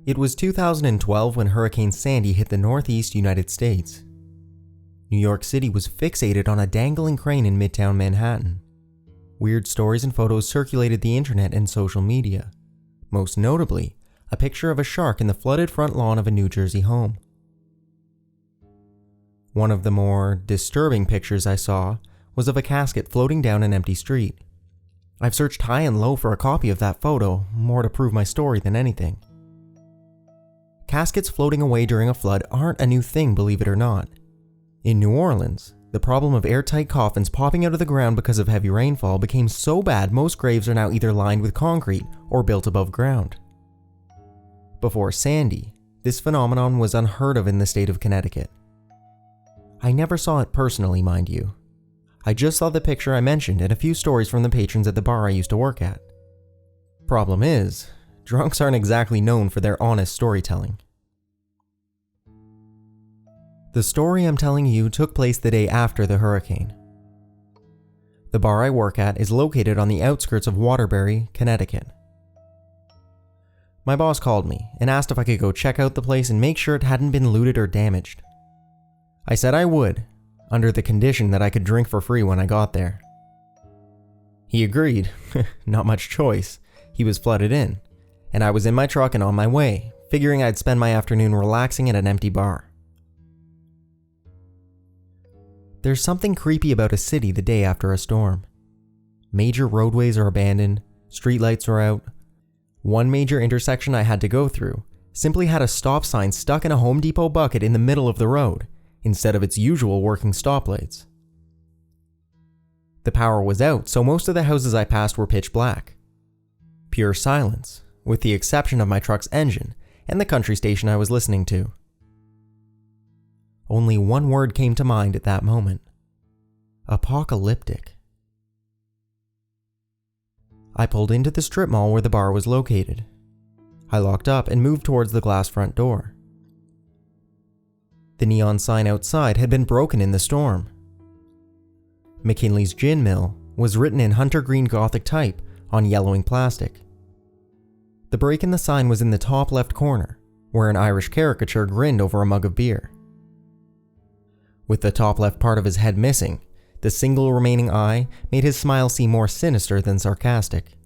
It was 2012 when Hurricane Sandy hit the northeast United States. New York City was fixated on a dangling crane in Midtown Manhattan. Weird stories and photos circulated the internet and social media. Most notably, a picture of a shark in the flooded front lawn of a New Jersey home. One of the more disturbing pictures I saw was of a casket floating down an empty street. I've searched high and low for a copy of that photo, more to prove my story than anything. Caskets floating away during a flood aren't a new thing, believe it or not. In New Orleans, the problem of airtight coffins popping out of the ground because of heavy rainfall became so bad most graves are now either lined with concrete or built above ground. Before Sandy, this phenomenon was unheard of in the state of Connecticut. I never saw it personally, mind you. I just saw the picture I mentioned and a few stories from the patrons at the bar I used to work at. Problem is, drunks aren't exactly known for their honest storytelling. The story I'm telling you took place the day after the hurricane. The bar I work at is located on the outskirts of Waterbury, Connecticut. My boss called me and asked if I could go check out the place and make sure it hadn't been looted or damaged. I said I would, under the condition that I could drink for free when I got there. He agreed. Not much choice. He was flooded in, and I was in my truck and on my way, figuring I'd spend my afternoon relaxing at an empty bar. There's something creepy about a city the day after a storm. Major roadways are abandoned, streetlights are out. One major intersection I had to go through simply had a stop sign stuck in a Home Depot bucket in the middle of the road, instead of its usual working stoplights. The power was out, so most of the houses I passed were pitch black. Pure silence, with the exception of my truck's engine and the country station I was listening to. Only one word came to mind at that moment: apocalyptic. I pulled into the strip mall where the bar was located. I locked up and moved towards the glass front door. The neon sign outside had been broken in the storm. McKinley's Gin Mill was written in hunter green Gothic type on yellowing plastic. The break in the sign was in the top left corner, where an Irish caricature grinned over a mug of beer. With the top left part of his head missing, the single remaining eye made his smile seem more sinister than sarcastic.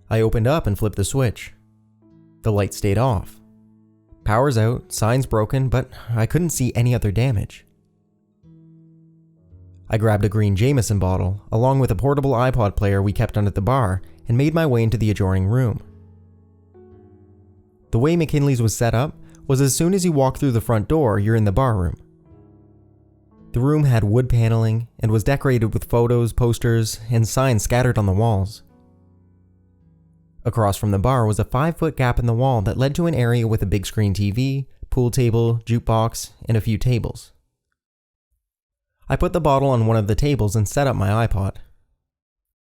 I opened up and flipped the switch. The light stayed off. Power's out, signs broken, but I couldn't see any other damage. I grabbed a green Jameson bottle, along with a portable iPod player we kept under the bar, and made my way into the adjoining room. The way McKinley's was set up was as soon as you walk through the front door, you're in the bar room. The room had wood paneling and was decorated with photos, posters, and signs scattered on the walls. Across from the bar was a 5-foot gap in the wall that led to an area with a big screen TV, pool table, jukebox, and a few tables. I put the bottle on one of the tables and set up my iPod.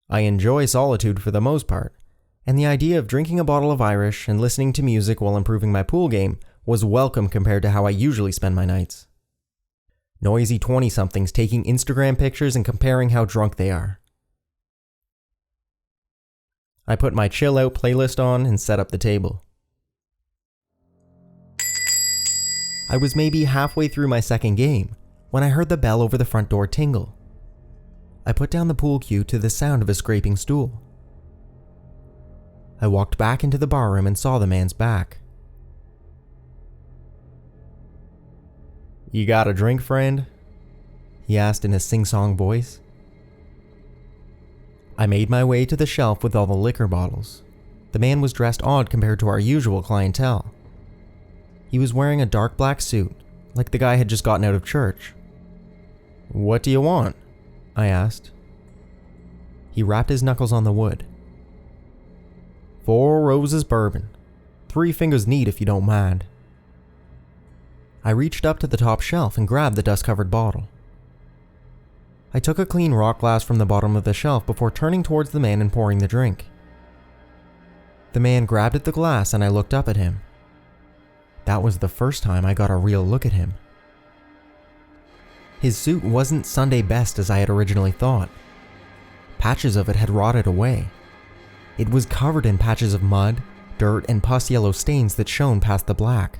I enjoy solitude for the most part, and the idea of drinking a bottle of Irish and listening to music while improving my pool game was welcome compared to how I usually spend my nights. Noisy 20-somethings taking Instagram pictures and comparing how drunk they are. I put my chill out playlist on and set up the table. I was maybe halfway through my second game when I heard the bell over the front door tingle. I put down the pool cue to the sound of a scraping stool. I walked back into the barroom and saw the man's back. "You got a drink, friend?" he asked in a sing-song voice. I made my way to the shelf with all the liquor bottles. The man was dressed odd compared to our usual clientele. He was wearing a dark black suit, like the guy had just gotten out of church. "What do you want?" I asked. He rapped his knuckles on the wood. "4 Roses bourbon. 3 fingers neat if you don't mind." I reached up to the top shelf and grabbed the dust-covered bottle. I took a clean rock glass from the bottom of the shelf before turning towards the man and pouring the drink. The man grabbed at the glass and I looked up at him. That was the first time I got a real look at him. His suit wasn't Sunday best as I had originally thought. Patches of it had rotted away. It was covered in patches of mud, dirt, and pus yellow stains that shone past the black.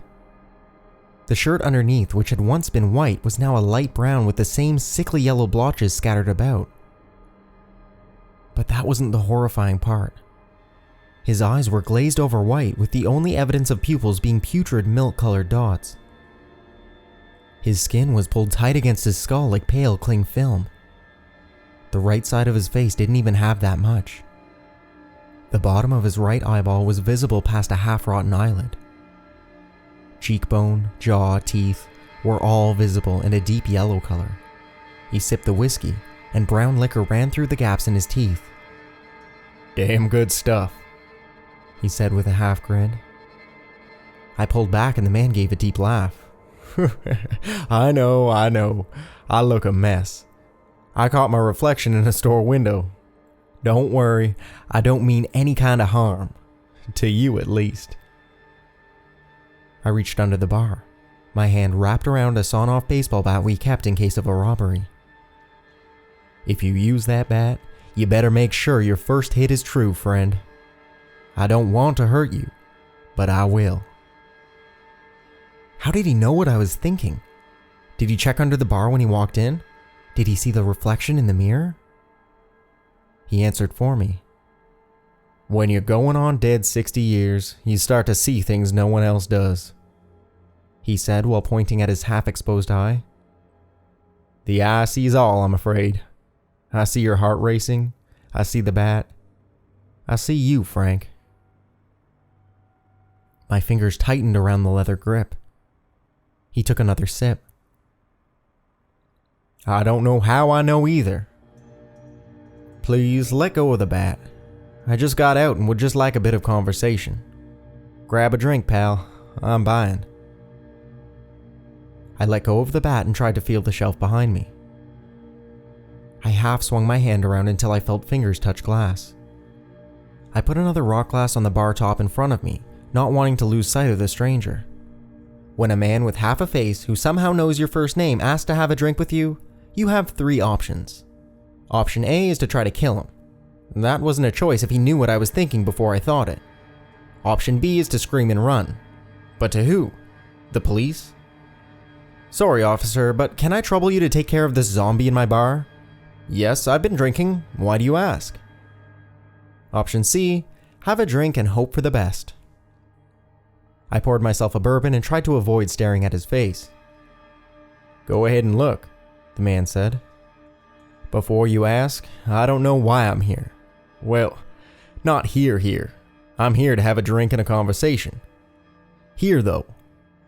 The shirt underneath, which had once been white, was now a light brown with the same sickly yellow blotches scattered about. But that wasn't the horrifying part. His eyes were glazed over white, with the only evidence of pupils being putrid milk-colored dots. His skin was pulled tight against his skull like pale cling film. The right side of his face didn't even have that much. The bottom of his right eyeball was visible past a half-rotten eyelid. Cheekbone, jaw, teeth were all visible in a deep yellow color. He sipped the whiskey, and brown liquor ran through the gaps in his teeth. "Damn good stuff," he said with a half grin. I pulled back and the man gave a deep laugh. I know. I look a mess. I caught my reflection in a store window. Don't worry, I don't mean any kind of harm. To you at least. I reached under the bar, my hand wrapped around a sawn-off baseball bat we kept in case of a robbery. "If you use that bat, you better make sure your first hit is true, friend. I don't want to hurt you, but I will." How did he know what I was thinking? Did he check under the bar when he walked in? Did he see the reflection in the mirror? He answered for me. "When you're going on dead 60 years, you start to see things no one else does," he said while pointing at his half-exposed eye. "The eye sees all, I'm afraid. I see your heart racing. I see the bat. I see you, Frank." My fingers tightened around the leather grip. He took another sip. "I don't know how I know either. Please let go of the bat. I just got out and would just like a bit of conversation. Grab a drink, pal. I'm buying." I let go of the bat and tried to feel the shelf behind me. I half swung my hand around until I felt fingers touch glass. I put another rock glass on the bar top in front of me, not wanting to lose sight of the stranger. When a man with half a face who somehow knows your first name asks to have a drink with you, you have 3 options. Option A is to try to kill him. That wasn't a choice if he knew what I was thinking before I thought it. Option B is to scream and run. But to who? The police? "Sorry, officer, but can I trouble you to take care of this zombie in my bar?" "Yes, I've been drinking. Why do you ask?" Option C, have a drink and hope for the best. I poured myself a bourbon and tried to avoid staring at his face. "Go ahead and look," the man said. "Before you ask, I don't know why I'm here. Well, not here. I'm here to have a drink and a conversation. Here, though.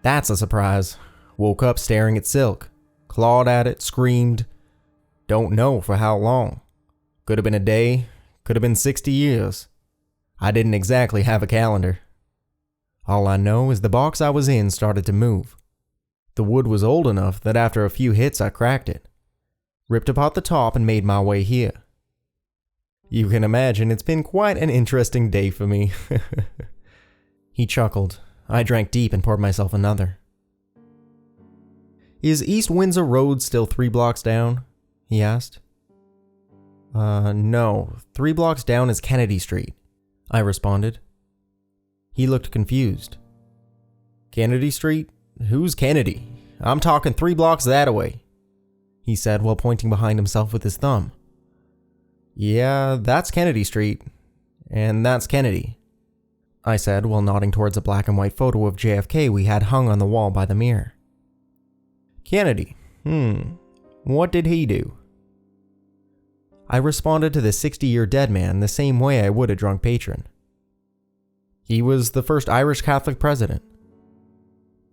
That's a surprise. Woke up staring at silk. Clawed at it, screamed. Don't know for how long. Could have been a day, could have been 60 years. I didn't exactly have a calendar. All I know is the box I was in started to move. The wood was old enough that after a few hits I cracked it. Ripped apart the top and made my way here. You can imagine it's been quite an interesting day for me." He chuckled. I drank deep and poured myself another. "Is East Windsor Road still 3 blocks down?" he asked. No, 3 blocks down is Kennedy Street," I responded. He looked confused. "Kennedy Street? Who's Kennedy? I'm talking 3 blocks that way," he said while pointing behind himself with his thumb. "Yeah, that's Kennedy Street. And that's Kennedy," I said while nodding towards a black and white photo of JFK we had hung on the wall by the mirror. "Kennedy. What did he do?" I responded to the 60-year dead man the same way I would a drunk patron. "He was the first Irish Catholic president."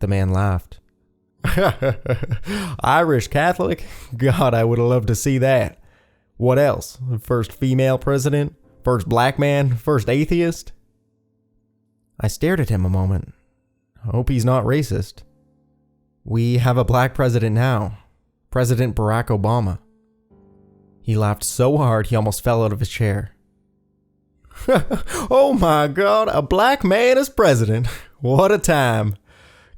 The man laughed. "Irish Catholic? God, I would have loved to see that. What else? First female president? First black man? First atheist?" I stared at him a moment. Hope he's not racist. "We have a black president now. President Barack Obama." He laughed so hard he almost fell out of his chair. "Oh my God, a black man as president. What a time.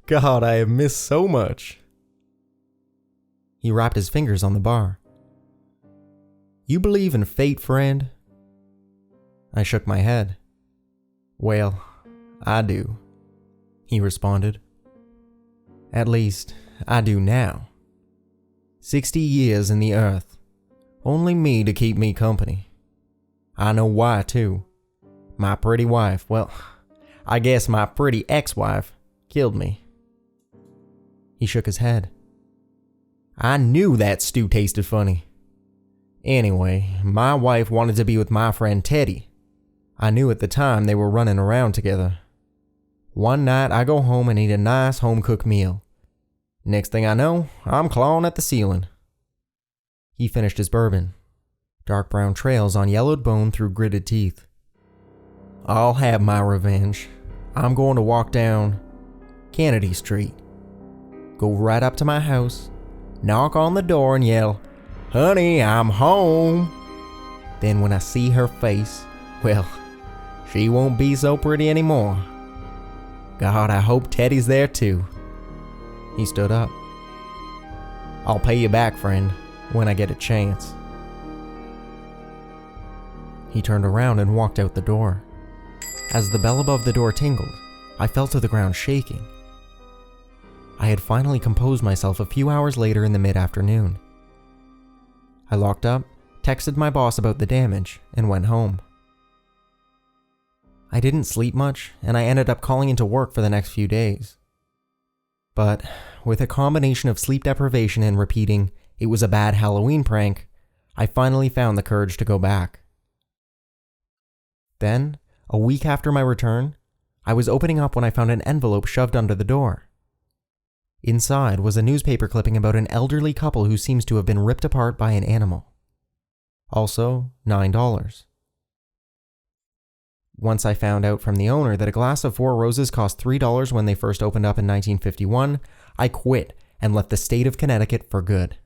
God, I have missed so much." He wrapped his fingers on the bar. "You believe in fate, friend?" I shook my head. "Well, I do, he responded. At least, I do now. 60 years in the earth. Only me to keep me company. I know why, too. My pretty wife, well, I guess my pretty ex-wife, killed me. He shook his head. I knew that stew tasted funny. Anyway, my wife wanted to be with my friend Teddy. I knew at the time they were running around together. One night I go home and eat a nice home-cooked meal. Next thing I know, I'm clawing at the ceiling. He finished his bourbon. Dark brown trails on yellowed bone through gritted teeth. I'll have my revenge. I'm going to walk down Kennedy Street. Go right up to my house, knock on the door and yell, "Honey, I'm home." Then when I see her face, well, she won't be so pretty anymore. God, I hope Teddy's there too. He stood up. I'll pay you back, friend, when I get a chance. He turned around and walked out the door. As the bell above the door tingled, I fell to the ground shaking. I had finally composed myself a few hours later in the mid-afternoon. I locked up, texted my boss about the damage, and went home. I didn't sleep much, and I ended up calling into work for the next few days. But with a combination of sleep deprivation and repeating, "It was a bad Halloween prank," I finally found the courage to go back. Then, a week after my return, I was opening up when I found an envelope shoved under the door. Inside was a newspaper clipping about an elderly couple who seems to have been ripped apart by an animal. Also, $9. Once I found out from the owner that a glass of 4 roses cost $3 when they first opened up in 1951, I quit and left the state of Connecticut for good.